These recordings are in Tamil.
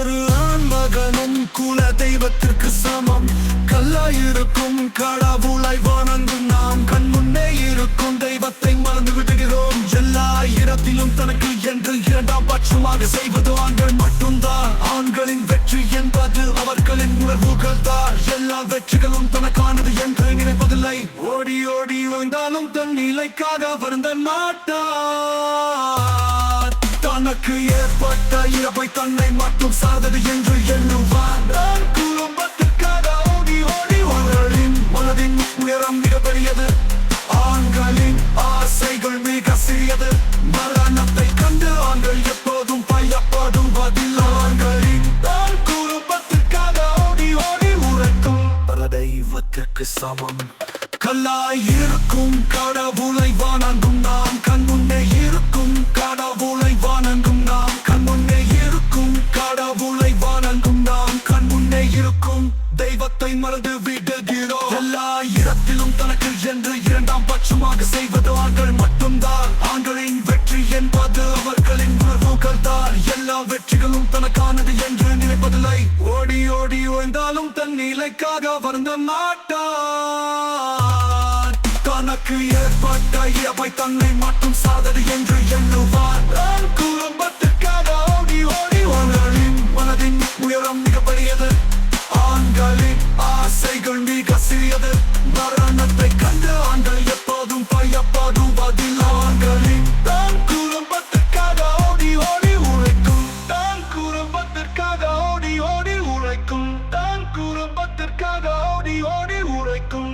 ஒரு ஆண்மகனும் குல தெய்வத்திற்கு சமம். கல்லாயிருக்கும் கடவுளை வணங்கும் நாம் கண் முன்னே இருக்கும் தெய்வத்தை மறந்து விடுகிறோம். எல்லா இடத்திலும் தனக்கு என்று இரண்டாம் பட்சமாக செய்வது ஆண்கள் மட்டும்தான். ஆண்களின் வெற்றி என்பது அவர்களின் உணர்வுகள் தான். எல்லா வெற்றிகளும் தனக்கானது என்று நினைப்பதில்லை. ஓடி ஓடி ஓய்ந்தாலும் தன் நிலைக்காக வருந்த மாட்டார். தனக்கு ஏற்பட்ட இழப்பை தன்னை மட்டும் சாதது என்று எண்ணுவான். குடும்பத்திற்காக ஓடி ஓடி அவர்களின் மனதின் உயரம் மிகப்பெரியது. ஆண்களின் ஆசைகள் மிக சிறியது. மரணத்தை கண்டு ஆண்கள் எப்போதும் பயப்படுவதில்லை. ஆண்களின் தான் குடும்பத்திற்காக ஓடி ஓடி உரைக்கும் தெய்வத்திற்கு சமம். கல்லாய் இருக்கும் கடவுளை வணங்கும் நாம் கண் முன்னே இருக்கும் கடவுளை வணங்கும் நாம் கண் முன்னே இருக்கும் கடவுளை வணங்கும் நாம் கண் முன்னே இருக்கும் தெய்வத்தை மறந்து விடுகிறோம். எல்லா இடத்திலும் தனக்கு என்று இரண்டாம் பட்சமாக செய்வது ஆண்கள் மட்டும்தான். ஆண்களின் வெற்றி என்பது அவர்களின் உணர்வுகள் தான். எல்லா வெற்றிகளும் தனக்கானது என்று நினைப்பதில்லை. ஓடி ஓடி ஓய்ந்தாலும் தன் நிலைக்காக வருந்த மாட்டார். தனக்கு ஏற்பட்ட இழப்பை தன்னை மட்டும் சாதது என்று எண்ணுவார். குடும்பத்திற்காக ஓடி ஓடி அவர்களின் மனதின் உயரம் மிகப்பெரியது. ஆண்களின் ஆசைகள் மிக சிறியது. மரணத்தை கண்டு ஆண்கள் எப்போதும் பயப்படுவதில்லை. ஆண்களின் தான் குடும்பத்திற்காக ஓடி ஓடி உழைக்கும். தான் குடும்பத்திற்காக ஓடி ஓடி உழைக்கும். தான் குடும்பத்திற்காக ஓடி ஓடி உழைக்கும்.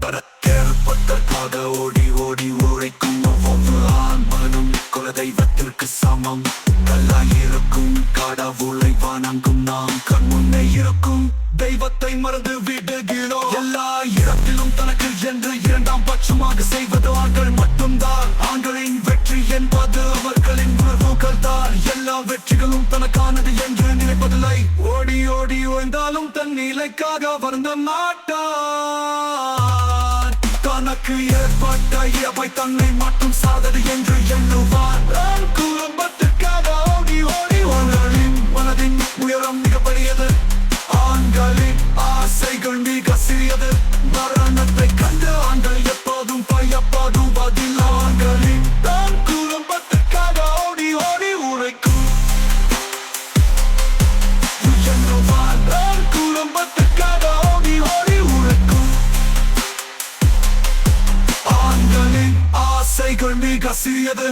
தனக்கேற்பட்டற்காக ஓடி ஓடி உழைக்கும் ஒவ்வொரு ஆண்மகனும் குல தெய்வத்திற்கு சமம். கல்லாயிருக்கும் கடவுளை வணங்கும் நாம் கண் முன்னே இருக்கும் தெய்வத்தை மறந்து விடுகிறோம். எல்லா இடத்திலும் தனக்கு என்று இரண்டாம் பட்சமாக செய்வது ஆண்கள் மட்டும்தான். ஆண்களின் வெற்றி என்பது அவர்களின் உணர்வுகள் தான். எல்லா வெற்றிகளும் தனக்கானது என்று நினைப்பதில்லை. ஓடி ஓடி ஓய்ந்தாலும் தன் நிலைக்காக வருந்த மாட்டார். தனக்கு ஏற்பட்ட இழப்பை தன்னை மட்டும் சாதது என்று எண்ணுவார். குடும்பத்திற்காக ஓடி ஓடி அவர்களின் மனதின் உயரம் மிகப்பெரியது. ஆண்களின் ஆசைகள் மிக சிறியது. மரணத்தை கண்டு ஆண்கள் எப்போதும் பயப்படுவதில்லை. ஆண்களின் தான் குடும்பத்திற்காக ஓடி ஓடி உழைக்கும். குடும்பத்திற்காக ஓடி ஓடி உழைக்கும். ஆண்களின் ஆசைகள் மிக சிறியது.